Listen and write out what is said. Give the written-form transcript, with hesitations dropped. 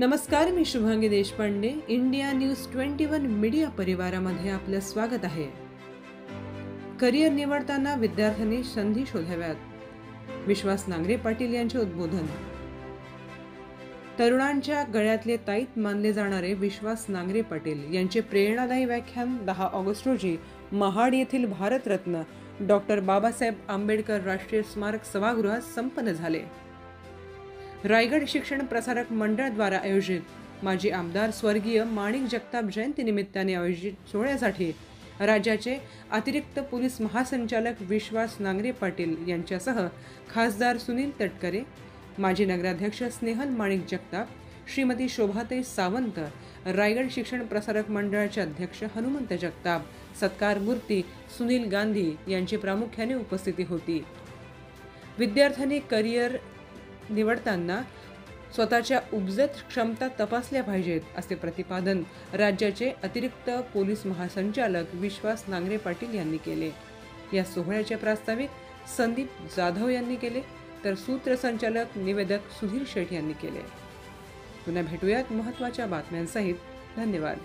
नमस्कार, मी Shubhangi Deshpande. India news 21 media परिवारामध्ये आपलं स्वागत आहे. करिअर निवडताना विद्यार्थ्यांनी संधी शोधाव्यात, विश्वास नांगरे पाटील यांचे उद्बोधन. तरुणांच्या गळ्यातले ताईत मानले जाणारे विश्वास नांगरे पाटील यांचे प्रेरणादायी व्याख्यान 10 ऑगस्ट रोजी महाड येथील भारतरत्न डॉक्टर बाबासाहेब आंबेडकर राष्ट्रीय स्मारक सभागृहात संपन्न झाले. रायगड शिक्षण प्रसारक मंडळाद्वारा आयोजित माजी आमदार स्वर्गीय माणिक जगताप जयंती निमित्ताने आयोजित सोहळ्यासाठी राज्याचे अतिरिक्त पोलीस महासंचालक विश्वास नांगरे पाटील यांच्यासह खासदार सुनील तटकरे, माजी नगराध्यक्ष स्नेहल माणिक जगताप, श्रीमती शोभाताई सावंत, रायगड शिक्षण प्रसारक मंडळाचे अध्यक्ष हनुमंत जगताप, सत्कार मूर्ती सुनील गांधी यांची प्रामुख्याने उपस्थिती होती. विद्यार्थ्यांनी करिअर निवडताना स्वतःच्या उपजत क्षमता तपासल्या पाहिजेत, असे प्रतिपादन राज्याचे अतिरिक्त पोलीस महासंचालक विश्वास नांगरे पाटील यांनी केले. या सोहळ्याचे प्रास्ताविक संदीप जाधव यांनी केले, तर सूत्रसंचालक निवेदक सुधीर शेठ यांनी केले. पुन्हा भेटूयात महत्त्वाच्या बातम्यांसहित. धन्यवाद.